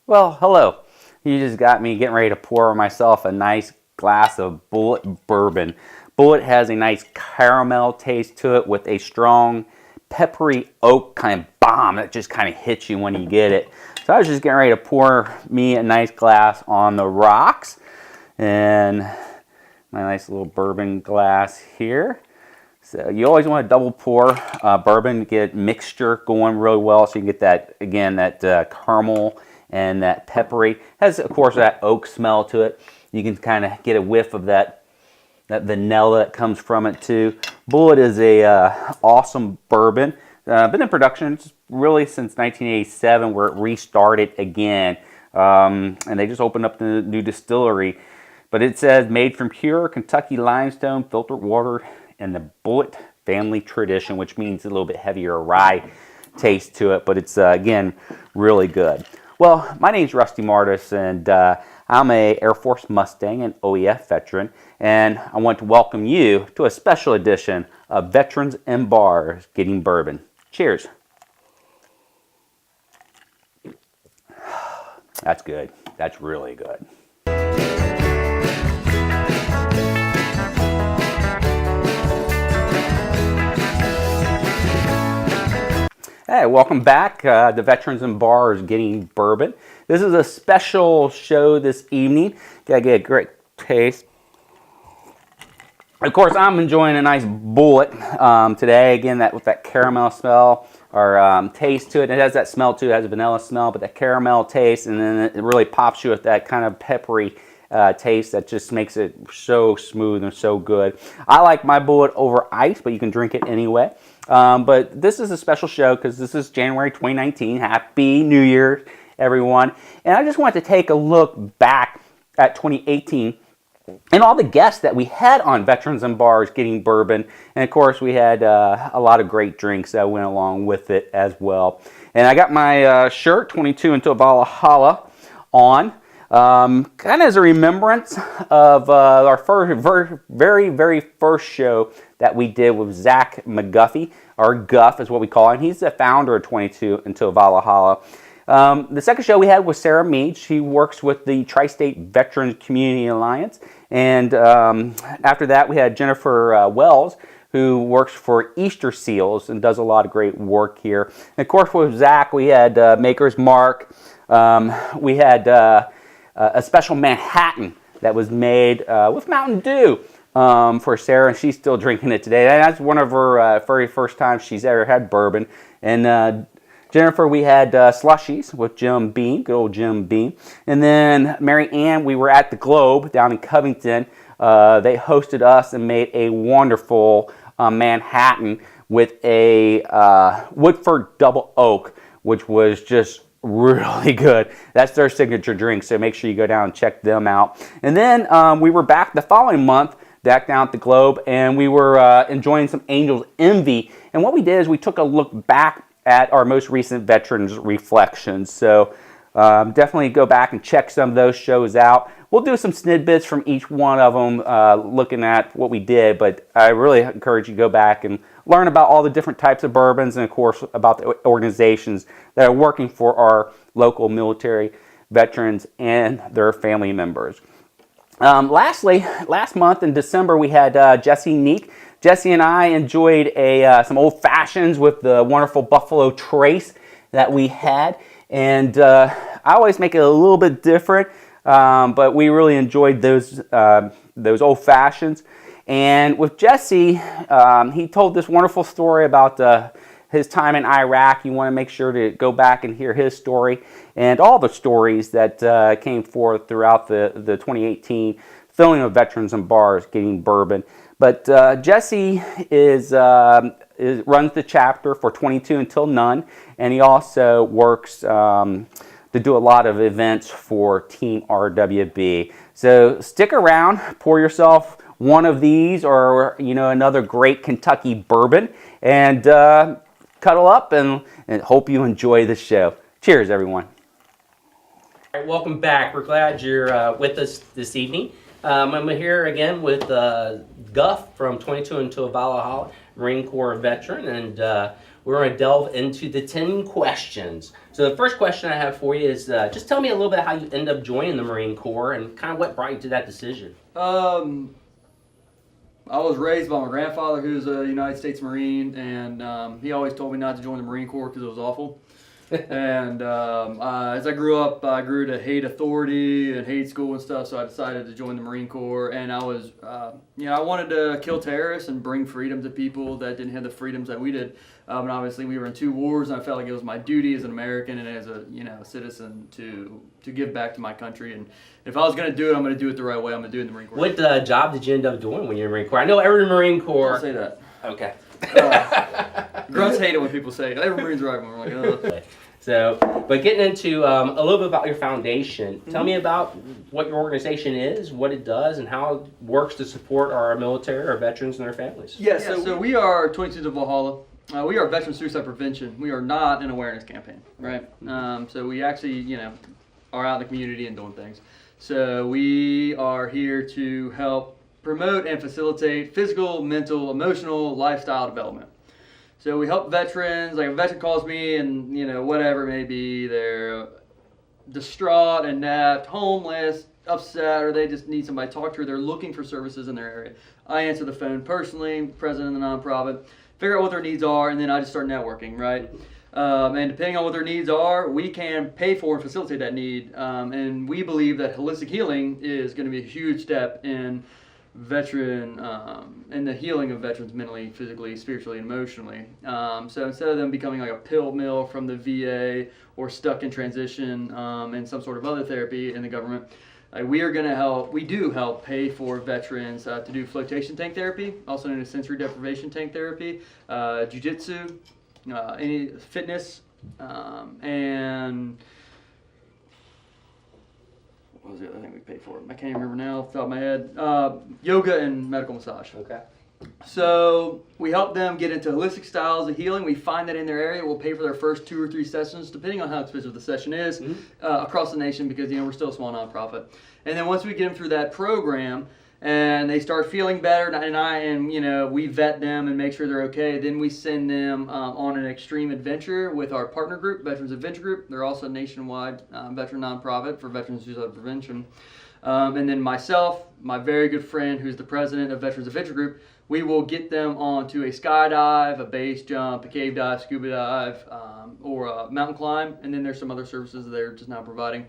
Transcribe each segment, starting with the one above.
Well, hello. You just got me getting ready to pour myself a nice glass of Bullet bourbon. Bullet has a nice caramel taste to it with a strong peppery oak kind of bomb that just kind of hits you when you get it. So I was just getting ready to pour me a nice glass on the rocks, and my nice little bourbon glass here. So you always want to double pour bourbon to get mixture going really well, so you can get that, again, that caramel and that peppery. Has, of course, that oak smell to it. You can kind of get a whiff of that vanilla that comes from it too. Bullet is a awesome bourbon. Been in production really since 1987, where it restarted again, and they just opened up the new distillery. But it says made from pure Kentucky limestone, filtered water, and the Bullet family tradition, which means a little bit heavier rye taste to it, but it's again really good. Well, my name's Rusty Martis, and I'm a Air Force Mustang and OEF veteran, and I want to welcome you to a special edition of Veterans and Bars Getting Bourbon. Cheers. That's good. That's really good. Hey, welcome back to Veterans and Bars Getting Bourbon. This is a special show this evening. Gotta get a great taste. Of course, I'm enjoying a nice Bullet today. Again, with that caramel smell or taste to it. It has that smell too. It has a vanilla smell, but that caramel taste, and then it really pops you with that kind of peppery taste that just makes it so smooth and so good. I like my Bullet over ice, but you can drink it anyway. But this is a special show because this is January 2019. Happy New Year, everyone. And I just wanted to take a look back at 2018 and all the guests that we had on Veterans and Bars Getting Bourbon. And of course, we had a lot of great drinks that went along with it as well. And I got my shirt, 22 Until Valhalla, on. Kind of as a remembrance of our very first show that we did with Zach McGuffey, or Guff is what we call him. He's the founder of 22 Until Valhalla. The second show we had was Sarah Mead. She works with the Tri-State Veterans Community Alliance. And after that, we had Jennifer Wells, who works for Easter Seals and does a lot of great work here. And of course, with Zach, we had Maker's Mark. We had a special Manhattan that was made with Mountain Dew for Sarah, and she's still drinking it today. And that's one of her very first times she's ever had bourbon. And Jennifer, we had slushies with Jim Beam, good old Jim Beam. And then Mary Ann, we were at the Globe down in Covington. They hosted us and made a wonderful Manhattan with a Woodford Double Oak, which was just really good. That's their signature drink, so make sure you go down and check them out. And then we were back the following month, back down at the Globe, and we were enjoying some Angel's Envy. And what we did is we took a look back at our most recent Veterans Reflections. So definitely go back and check some of those shows out. We'll do some snidbits from each one of them, looking at what we did, but I really encourage you to go back and learn about all the different types of bourbons, and of course about the organizations that are working for our local military veterans and their family members. Lastly, last month in December, we had Jesse Neek. Jesse and I enjoyed some old fashions with the wonderful Buffalo Trace that we had, and I always make it a little bit different, but we really enjoyed those old fashions. And with Jesse, he told this wonderful story about his time in Iraq. You want to make sure to go back and hear his story and all the stories that came forth throughout the 2018 filming of Veterans and Bars Getting Bourbon. But Jesse runs the chapter for 22 Until None, and he also works to do a lot of events for Team RWB. So stick around, pour yourself one of these or another great Kentucky bourbon, and cuddle up and hope you enjoy the show. Cheers, everyone. All right, welcome back. We're glad you're with us this evening. I'm here again with Guff from 22 Until Valhalla, Marine Corps veteran, and we're going to delve into the 10 questions. So the first question I have for you is just tell me a little bit how you end up joining the Marine Corps and kind of what brought you to that decision. I was raised by my grandfather, who's a United States Marine, and he always told me not to join the Marine Corps because it was awful. And as I grew up, I grew to hate authority and hate school and stuff, so I decided to join the Marine Corps. And I was, I wanted to kill terrorists and bring freedom to people that didn't have the freedoms that we did. And obviously, we were in 2 wars, and I felt like it was my duty as an American and as a citizen to give back to my country. And if I was going to do it, I'm going to do it the right way. I'm going to do it in the Marine Corps. What job did you end up doing when you were in the Marine Corps? I know every Marine Corps. Don't say that. Okay. Grunts hate it when people say it. Every Marine's right when we're like, ugh. So, but getting into a little bit about your foundation, tell me about what your organization is, what it does, and how it works to support our military, our veterans, and their families. Yeah, so we are 22 of Valhalla. We are veteran suicide prevention. We are not an awareness campaign, right? So we actually, are out in the community and doing things. So we are here to help promote and facilitate physical, mental, emotional, lifestyle development. So we help veterans, like a veteran calls me and, whatever it may be, they're distraught, inept, homeless, upset, or they just need somebody to talk to, or they're looking for services in their area. I answer the phone personally, president of the nonprofit, figure out what their needs are, and then I just start networking, right? And depending on what their needs are, we can pay for and facilitate that need. And we believe that holistic healing is going to be a huge step in in the healing of veterans mentally, physically, spiritually, and emotionally. So instead of them becoming like a pill mill from the VA or stuck in transition and some sort of other therapy in the government, we do help pay for veterans to do flotation tank therapy, also known as sensory deprivation tank therapy, jiu-jitsu, any fitness, and what was the other thing we paid for? I can't remember now off the top of my head. Yoga and medical massage. Okay. So we help them get into holistic styles of healing. We find that in their area. We'll pay for their first 2 or 3 sessions, depending on how expensive the session is, across the nation, because we're still a small nonprofit. And then once we get them through that program and they start feeling better, and we vet them and make sure they're okay, then we send them on an extreme adventure with our partner group, Veterans Adventure Group. They're also a nationwide veteran nonprofit for veterans suicide prevention. And then myself, my very good friend, who's the president of Veterans Adventure Group, we will get them onto a skydive, a base jump, a cave dive, scuba dive, or a mountain climb. And then there's some other services that they're just now providing.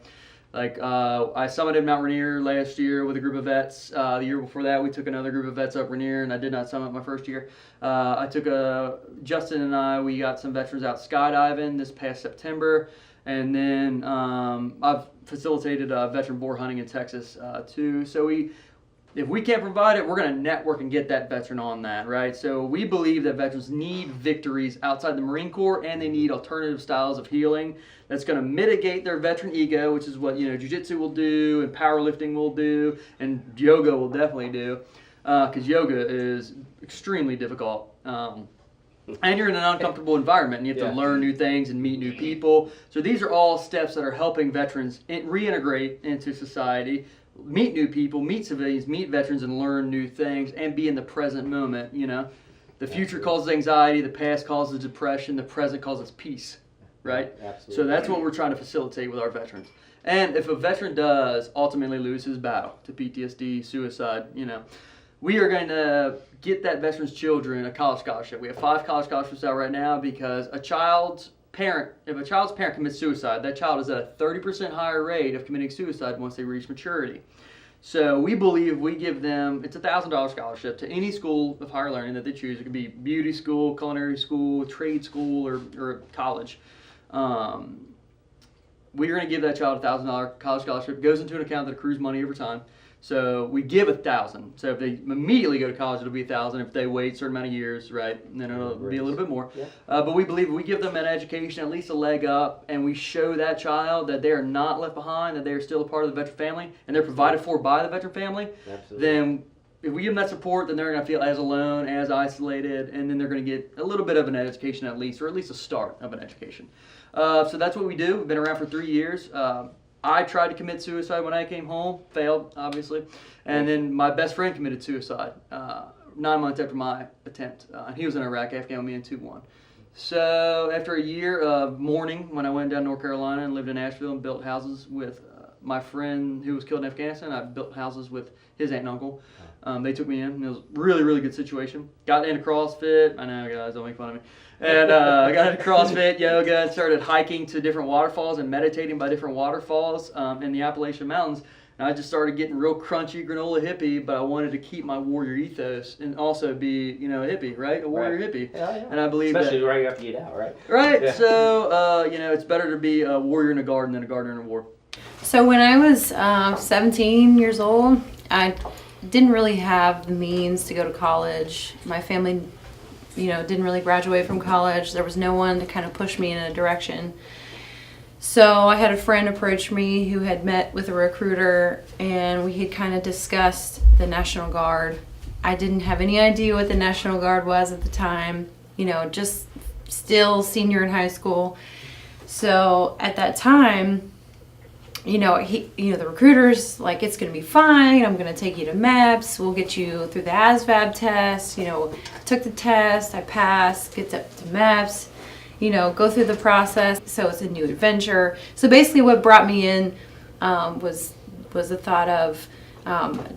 Like I summited Mount Rainier last year with a group of vets. The year before that, we took another group of vets up Rainier, and I did not summit my first year. Justin and I, we got some veterans out skydiving this past September. And then I've facilitated veteran boar hunting in Texas too. So if we can't provide it, we're going to network and get that veteran on that, right? So we believe that veterans need victories outside the Marine Corps, and they need alternative styles of healing that's going to mitigate their veteran ego, which is what jiu-jitsu will do, and powerlifting will do, and yoga will definitely do, because yoga is extremely difficult. And you're in an uncomfortable environment, and you have to learn new things and meet new people. So these are all steps that are helping veterans reintegrate into society, meet new people, meet civilians, meet veterans, and learn new things, and be in the present moment. The future causes anxiety, the past causes depression, the present causes peace, right? Absolutely. So that's what we're trying to facilitate with our veterans. And if a veteran does ultimately lose his battle to PTSD, suicide, we are going to get that veteran's children a college scholarship. We have 5 college scholarships out right now because if a child's parent commits suicide, that child is at a 30% higher rate of committing suicide once they reach maturity. So we believe we give them, it's a $1,000 scholarship to any school of higher learning that they choose. It could be beauty school, culinary school, trade school, or college. We're going to give that child a $1,000 college scholarship. It goes into an account that accrues money over time. So we give $1,000. So if they immediately go to college, it'll be $1,000. If they wait a certain amount of years, right, then it'll be a little bit more. Yeah. But we believe if we give them an education, at least a leg up, and we show that child that they are not left behind, that they are still a part of the veteran family, and they're provided for by the veteran family, then if we give them that support, then they're going to feel as alone, as isolated, and then they're going to get a little bit of an education at least, or at least a start of an education. So that's what we do. We've been around for 3 years. I tried to commit suicide when I came home, failed, obviously. And then my best friend committed suicide 9 months after my attempt. And he was in Iraq, Afghan with me in 2-1. So after a year of mourning, when I went down to North Carolina and lived in Asheville and built houses with my friend who was killed in Afghanistan, I built houses with his aunt and uncle. They took me in. And it was a really, really good situation. Got into CrossFit. I know, guys, don't make fun of me. And I got into CrossFit, yoga, and started hiking to different waterfalls and meditating by different waterfalls in the Appalachian Mountains. And I just started getting real crunchy granola hippie, but I wanted to keep my warrior ethos and also be, a hippie, right? A warrior hippie. Yeah. And I believe especially right after you get out, right? Right. Yeah. So, it's better to be a warrior in a garden than a gardener in a war. So when I was 17 years old, I didn't really have the means to go to college. My family, didn't really graduate from college. There was no one to kind of push me in a direction. So I had a friend approach me who had met with a recruiter, and we had kind of discussed the National Guard. I didn't have any idea what the National Guard was at the time, just still senior in high school. So at that time, the recruiter's like, it's going to be fine. I'm going to take you to MEPS. We'll get you through the ASVAB test. Took the test. I passed. Gets up to MEPS. Go through the process. So it's a new adventure. So basically what brought me in was the thought of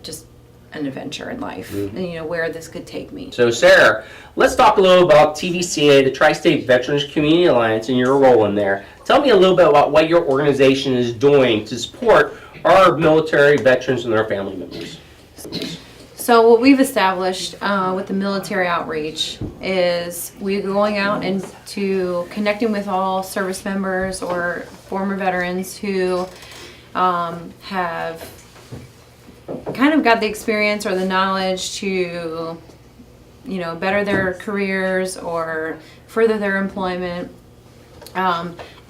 just an adventure in life, and where this could take me. So Sarah, let's talk a little about TVCA, the Tri-State Veterans Community Alliance, and your role in there. Tell me a little bit about what your organization is doing to support our military veterans and their family members. So what we've established with the military outreach is we're going out and to connecting with all service members or former veterans who have kind of got the experience or the knowledge to, better their careers or further their employment.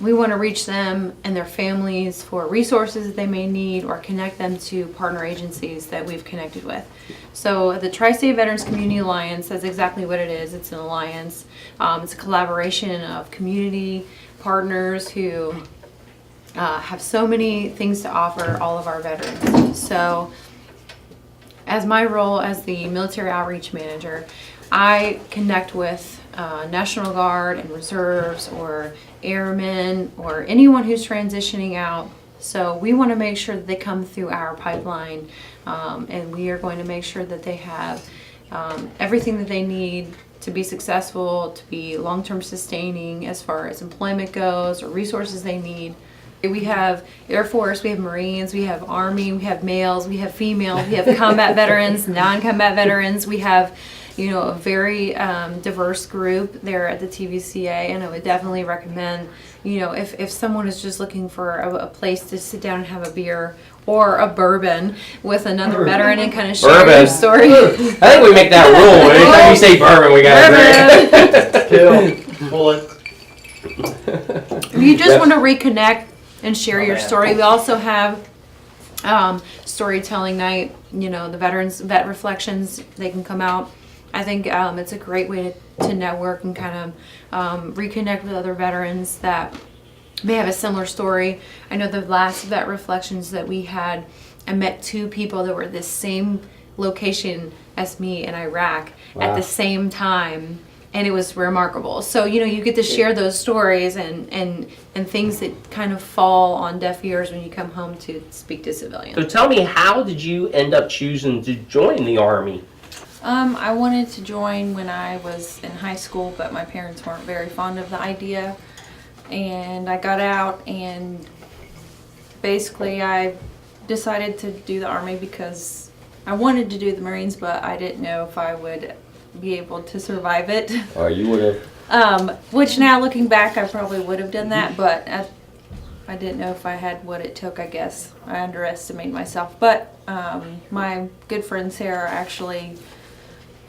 We want to reach them and their families for resources that they may need or connect them to partner agencies that we've connected with. So the Tri-State Veterans Community Alliance, that's exactly what it is. It's an alliance. It's a collaboration of community partners who have so many things to offer all of our veterans. So as my role as the military outreach manager, I connect with National Guard and reserves or airmen or anyone who's transitioning out. So we want to make sure that they come through our pipeline, and we are going to make sure that they have everything that they need to be successful, to be long-term sustaining as far as employment goes or resources they need. We have Air Force, we have Marines, we have Army, we have males, we have females, we have combat veterans, non-combat veterans. We have, a very diverse group there at the TVCA, and I would definitely recommend, if someone is just looking for a place to sit down and have a beer or a bourbon with another veteran and kind of share Bourbon. your story. I think we make that rule. Anytime you say bourbon, we got Bourbon. to If you just want to reconnect and share your story, we also have storytelling night. The veterans, vet reflections, they can come out. I think it's a great way to network and kind of reconnect with other veterans that may have a similar story. I know the last vet reflections that we had, I met 2 people that were at the same location as me in Iraq at the same time, and it was remarkable. So you get to share those stories and things that kind of fall on deaf ears when you come home to speak to civilians. So tell me, how did you end up choosing to join the Army? I wanted to join when I was in high school, but my parents weren't very fond of the idea. And I got out, and basically I decided to do the Army because I wanted to do the Marines, but I didn't know if I would be able to survive it. Oh, you would have. Which now looking back, I probably would have done that, but I didn't know if I had what it took, I guess. I underestimated myself. But my good friend Sarah actually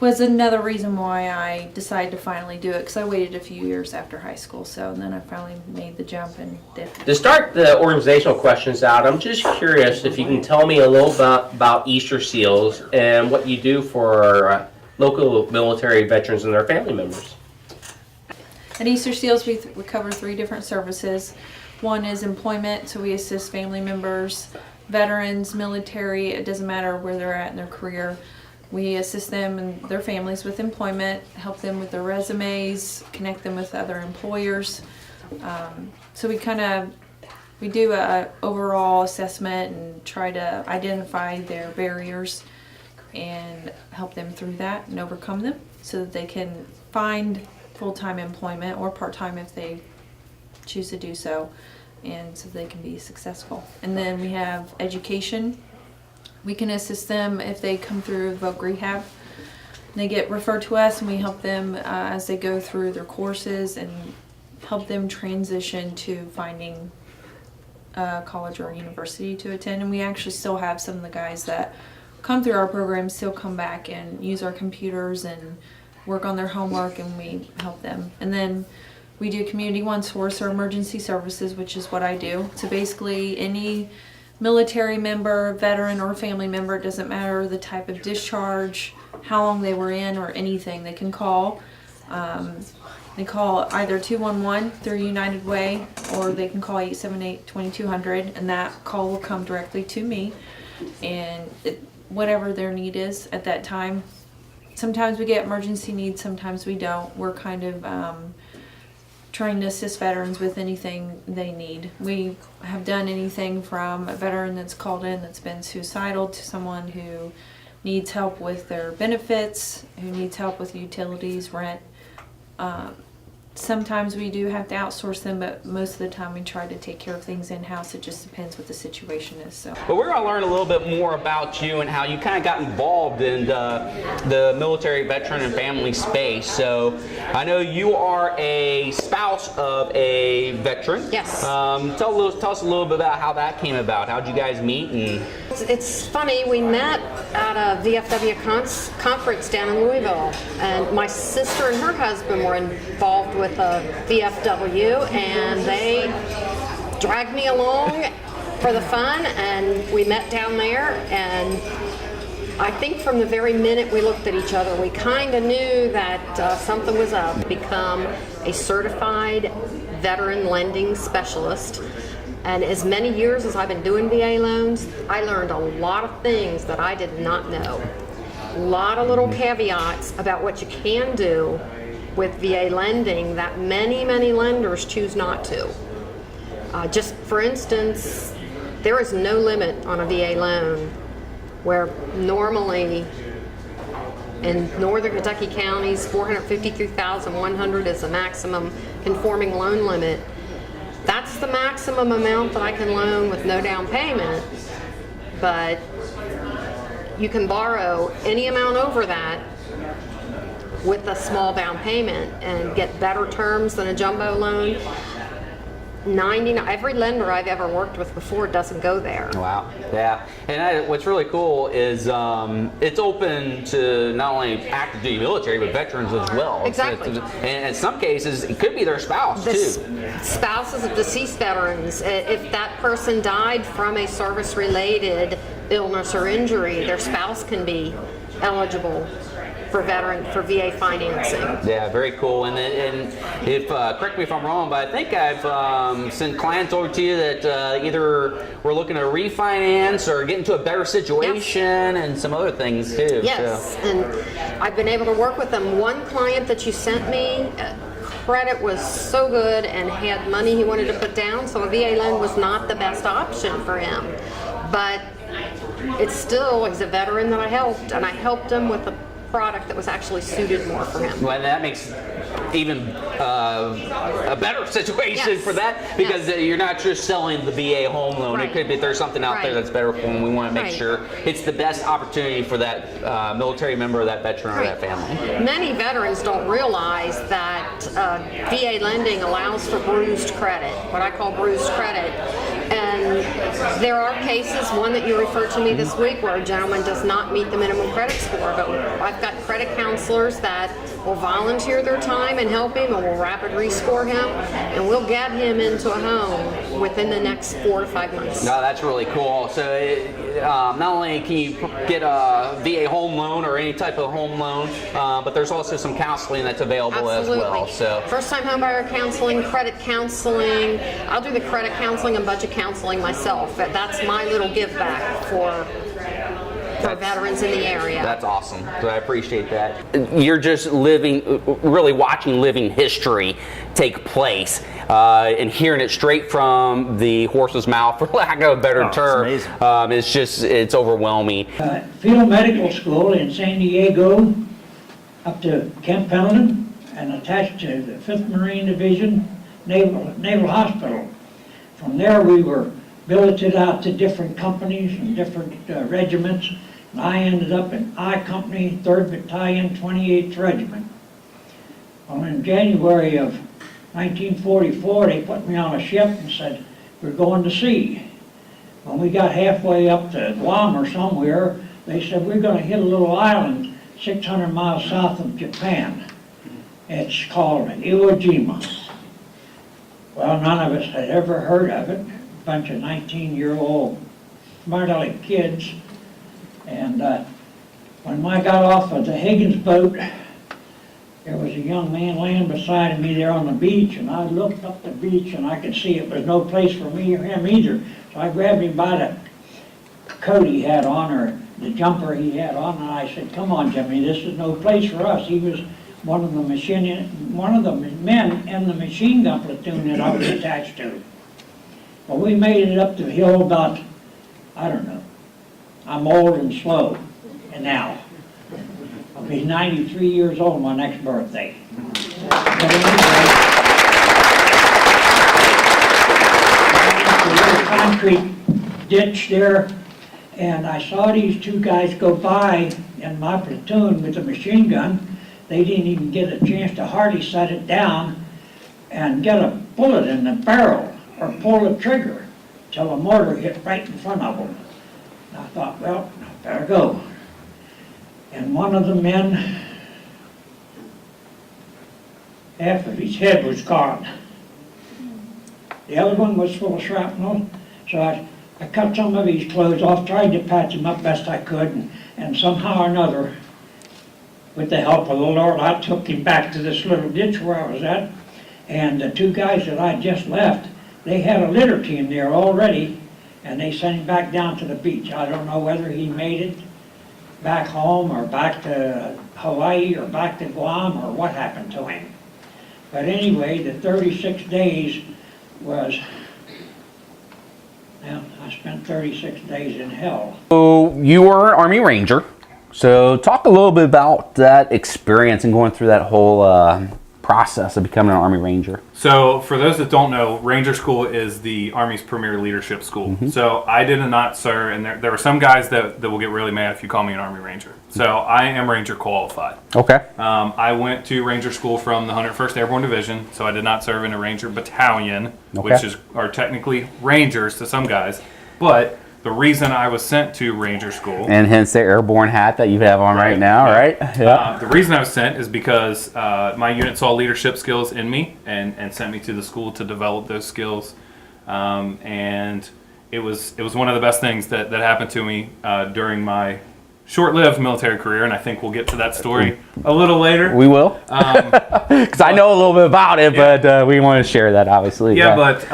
was another reason why I decided to finally do it, because I waited a few years after high school, and then I finally made the jump and did. To start the organizational questions out, I'm just curious if you can tell me a little bit about Easter Seals and what you do for our local military veterans and their family members. At Easter Seals, we cover 3 different services. One is employment, so we assist family members, veterans, military, it doesn't matter where they're at in their career. We assist them and their families with employment, help them with their resumes, connect them with other employers. So we do a overall assessment and try to identify their barriers and help them through that and overcome them so that they can find full-time employment or part-time if they choose to do so, and so they can be successful. And then we have education. We can assist them if they come through voc rehab. They get referred to us, and we help them as they go through their courses and help them transition to finding a college or a university to attend. And we actually still have some of the guys that come through our program still come back and use our computers and work on their homework, and we help them. And then we do Community One Source or emergency services, which is what I do. So basically any military member, veteran, or family member, it doesn't matter the type of discharge, how long they were in, or anything, they can call. They call either 211 through United Way, or they can call 878-2200, and that call will come directly to me. And whatever their need is at that time. Sometimes we get emergency needs, sometimes we don't. We're kind of trying to assist veterans with anything they need. We have done anything from a veteran that's called in that's been suicidal to someone who needs help with their benefits, who needs help with utilities, rent. Sometimes we do have to outsource them, but most of the time we try to take care of things in-house. It just depends what the situation is. So. But we're going to learn a little bit more about you and how you kind of got involved in the military, veteran, and family space. So I know you are a spouse of a veteran. Yes. Tell us a little bit about how that came about. How'd you guys meet? And It's funny, we met at a VFW conference down in Louisville, and my sister and her husband were involved with a VFW, and they dragged me along for the fun, and we met down there. And I think from the very minute we looked at each other, we kind of knew that something was up. Become a certified veteran lending specialist. And as many years as I've been doing VA loans, I learned a lot of things that I did not know. A lot of little caveats about what you can do with VA lending that many, many lenders choose not to. Just for instance, there is no limit on a VA loan, where normally in northern Kentucky counties, $453,100 is the maximum conforming loan limit. That's the maximum amount that I can loan with no down payment, but you can borrow any amount over that with a small down payment and get better terms than a jumbo loan. Every lender I've ever worked with before doesn't go there. wow, yeah. And what's really cool is it's open to not only active duty military, but veterans as well. Exactly. And in some cases, it could be their spouse too. Spouses of deceased veterans, if that person died from a service-related illness or injury, their spouse can be eligible for VA financing. Yeah, very cool. And if correct me if I'm wrong, but I think I've sent clients over to you that either we're looking to refinance or get into a better situation, and some other things too. Yes, so. and I've been able to work with them. One client that you sent me, credit was so good and had money he wanted to put down, so a VA loan was not the best option for him. But it's still, he's a veteran that I helped, and I helped him with a product that was actually suited more for him. Well, that makes even a better situation for that, because you're not just selling the VA home loan. Right. It could be there's something out there that's better for them. We want to make sure it's the best opportunity for that military member, or that veteran, or that family. Many veterans don't realize that VA lending allows for bruised credit, what I call bruised credit. And there are cases, one that you referred to me this week, where a gentleman does not meet the minimum credit score, but I've got credit counselors that will volunteer their time and help him, and will rapid rescore him, and we'll get him into a home within the next 4 to 5 months. No, that's really cool. So not only can you get a VA home loan or any type of home loan, but there's also some counseling that's available as well. So first-time homebuyer counseling, credit counseling. I'll do the credit counseling and budget counseling myself. That's my little give back for for veterans in the area. That's awesome. So I appreciate that. You're just really watching living history take place and hearing it straight from the horse's mouth, for lack of a better term. It's overwhelming. Field Medical School in San Diego, up to Camp Pendleton, and attached to the 5th Marine Division Naval Hospital. From there we were billeted out to different companies and different regiments. And I ended up in I Company, 3rd Battalion, 28th Regiment. Well, in January of 1944, they put me on a ship and said, we're going to sea. When we got halfway up to Guam or somewhere, they said, we're going to hit a little island 600 miles south of Japan. It's called Iwo Jima. Well, none of us had ever heard of it. A bunch of 19-year-old smart-aleck kids. And when I got off of the Higgins boat, there was a young man laying beside me there on the beach, and I looked up the beach and I could see it was no place for me or him either. So I grabbed him by the coat he had on, or the jumper he had on, and I said, come on, Jimmy, this is no place for us. He was one of the men in the machine gun platoon that I was attached to. Well, we made it up the hill about, I don't know, I'm old and slow, and now. I'll be 93 years old my next birthday. But anyway, a little concrete ditch there, and I saw these two guys go by in my platoon with a machine gun. They didn't even get a chance to hardly set it down and get a bullet in the barrel or pull the trigger till a mortar hit right in front of them. And I thought, well, I better go. And one of the men, half of his head was gone. The other one was full of shrapnel, so I cut some of his clothes off, tried to patch him up best I could, and somehow or another, with the help of the Lord, I took him back to this little ditch where I was at, and the two guys that I just left, they had a litter team there already, and they sent him back down to the beach. I don't know whether he made it back home or back to Hawaii or back to Guam or what happened to him. But anyway, the 36 days was, well, I spent 36 days in hell. So you were an Army Ranger. So talk a little bit about that experience and going through that whole process of becoming an Army Ranger. So for those that don't know, Ranger School is the Army's premier leadership school. So I did not serve, and there were some guys that will get really mad if you call me an Army Ranger. So I am Ranger qualified. Okay. I went to Ranger School from the 101st Airborne Division, so I did not serve in a Ranger battalion, which are technically Rangers to some guys. But the reason I was sent to Ranger School, and hence the airborne hat that you have on right now, right? Yeah. The reason I was sent is because my unit saw leadership skills in me and sent me to the school to develop those skills. And it was one of the best things that happened to me during my short-lived military career, and I think we'll get to that story a little later. We will, because I know a little bit about it, but we want to share that, obviously. Yeah, but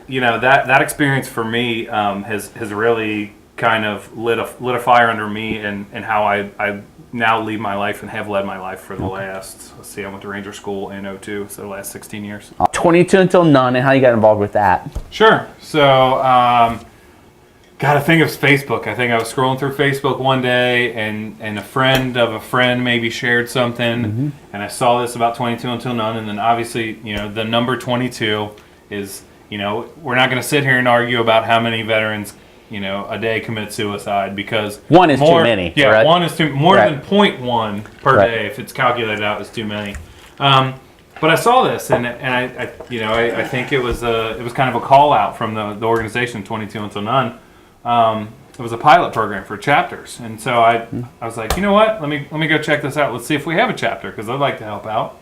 you know, that experience for me has really kind of lit a fire under me and how I now lead my life and have led my life for the last, let's see, I went to Ranger School in 2002, so the last 16 years. 22 until none, and how you got involved with that? Sure. So, gotta think of Facebook. I think I was scrolling through Facebook one day, and a friend of a friend maybe shared something, and I saw this about 22 until none, and then obviously, you know, the number 22 is, you know, we're not going to sit here and argue about how many veterans, you know, a day commit suicide, because one is too many. Yeah, right? one is too more than 0.1 per day. If it's calculated out, is too many. But I saw this, and I you know, I think it was kind of a call out from the organization 22 until none. It was a pilot program for chapters, and so I was like, you know what? Let me go check this out. Let's see if we have a chapter, because I'd like to help out.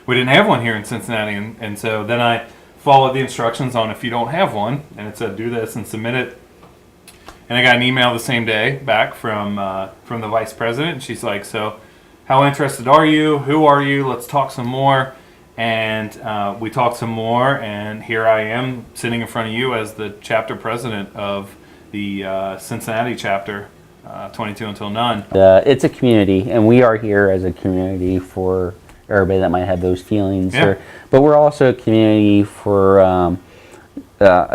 We didn't have one here in Cincinnati, and so then I followed the instructions on if you don't have one, and it said do this and submit it. And I got an email the same day back from the vice president, and she's like, so how interested are you? Who are you? Let's talk some more. And we talked some more, and here I am sitting in front of you as the chapter president of the Cincinnati chapter 22 Until None. It's a community, and we are here as a community for everybody that might have those feelings. Yeah. But we're also a community for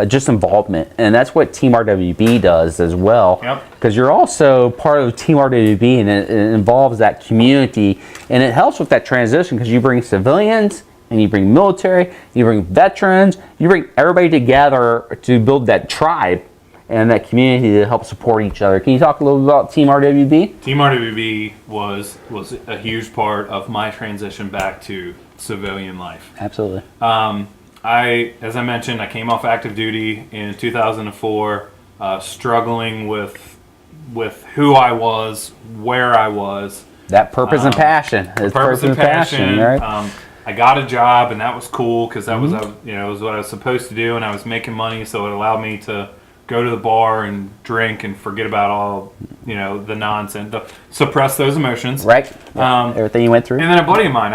just involvement, and that's what Team RWB does as well. Yep. Because you're also part of Team RWB, and it involves that community, and it helps with that transition because you bring civilians, and you bring military, you bring veterans, you bring everybody together to build that tribe and that community to help support each other. Can you talk a little bit about Team RWB? Team RWB was a huge part of my transition back to civilian life. Absolutely. As I mentioned, I came off active duty in 2004, struggling with who I was, where I was. That purpose and passion. It's Purpose and passion. right? I got a job, and that was cool because that was it was what I was supposed to do, and I was making money, so it allowed me to go to the bar and drink and forget about all the nonsense, suppress those emotions. Right. Everything you went through. And then a buddy of mine,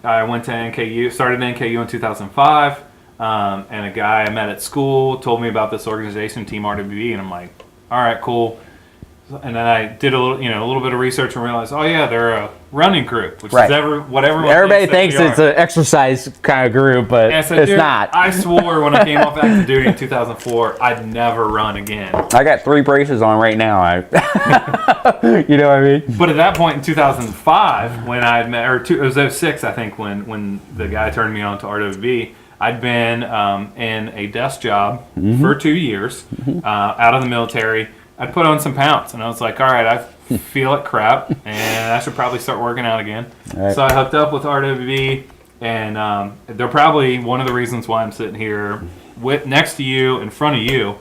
I went to NKU, started NKU in 2005, and a guy I met at school told me about this organization, Team RWB, and I'm like, all right, cool. And then I did a little bit of research and realized, oh yeah, they're a running group, which Right. is what everyone Everybody thinks that we it's are. an exercise kind of group, but And I said, it's dude, not. I swore when I came off active duty in 2004, I'd never run again. I got 3 braces on right now. You know what I mean? But at that point in 2005, when I had met, it was 06, I think, when the guy turned me on to RWB, I'd been in a desk job for 2 years, out of the military. I'd put on some pounds, and I was like, all right, I feel like crap, and I should probably start working out again. Right. So I hooked up with RWB, and they're probably one of the reasons why I'm sitting here next to you, in front of you.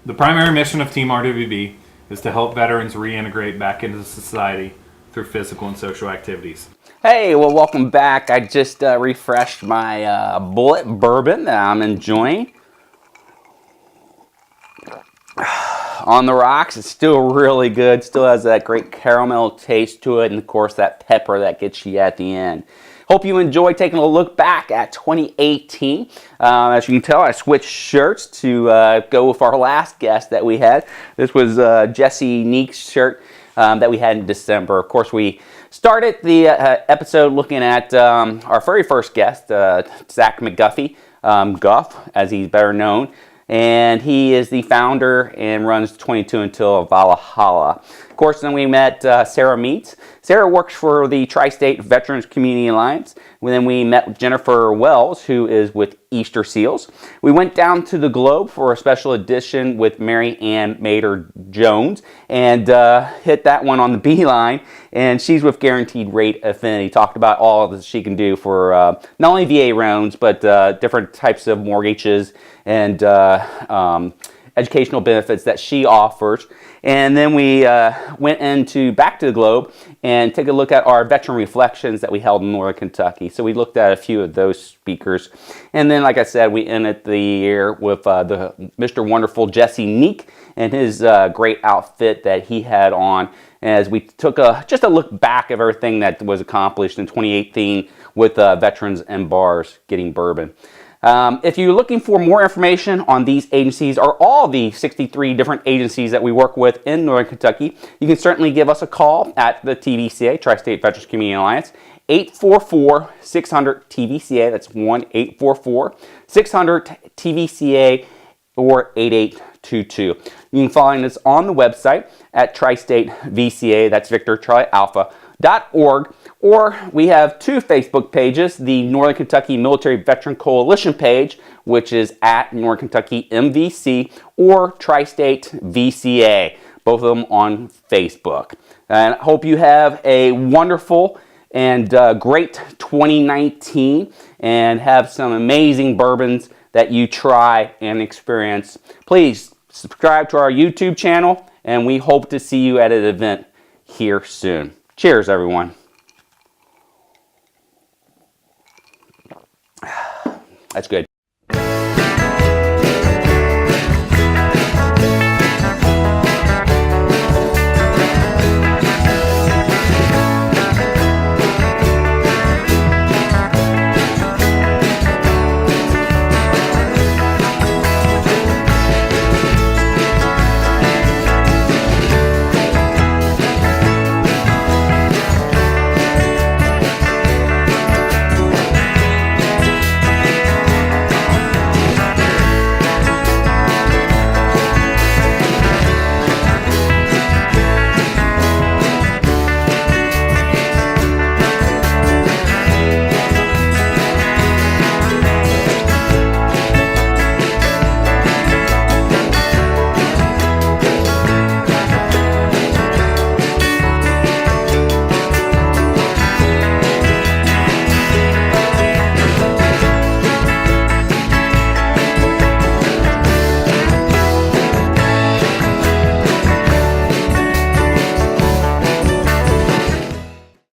The primary mission of Team RWB is to help veterans reintegrate back into society through physical and social activities. Hey, well, welcome back. I just refreshed my Bullet Bourbon that I'm enjoying. On the rocks, it's still really good. Still has that great caramel taste to it, and of course that pepper that gets you at the end. Hope you enjoyed taking a look back at 2018. As you can tell, I switched shirts to go with our last guest that we had. This was Jesse Neek's shirt that we had in December. Of course, we started the episode looking at our very first guest, Zach McGuffey, Guff, as he's better known. And he is the founder and runs 22 Until Valhalla. Of course, then we met Sarah Meets. Sarah works for the Tri-State Veterans Community Alliance. And then we met Jennifer Wells, who is with Easter Seals. We went down to the Globe for a special edition with Mary Ann Mater Jones and hit that one on the beeline. And she's with Guaranteed Rate Affinity. Talked about all that she can do for not only VA loans, but different types of mortgages and educational benefits that she offers. And then we went back to the Globe and take a look at our veteran reflections that we held in Northern Kentucky. So we looked at a few of those speakers. And then, like I said, we ended the year with the Mr. Wonderful Jesse Neek and his great outfit that he had on, as we took just a look back of everything that was accomplished in 2018 with veterans and bars getting bourbon. If you're looking for more information on these agencies or all the 63 different agencies that we work with in Northern Kentucky, you can certainly give us a call at the TVCA, Tri-State Veterans Community Alliance, 844-600-TVCA. That's 1-844-600-TVCA or 8822. You can find us on the website at Tri-State VCA, that's Victor Charlie Alpha.org, or we have 2 Facebook pages, the Northern Kentucky Military Veteran Coalition page, which is at Northern Kentucky MVC, or Tri-State VCA, both of them on Facebook. And I hope you have a wonderful and great 2019 and have some amazing bourbons that you try and experience. Please subscribe to our YouTube channel, and we hope to see you at an event here soon. Cheers, everyone. That's good.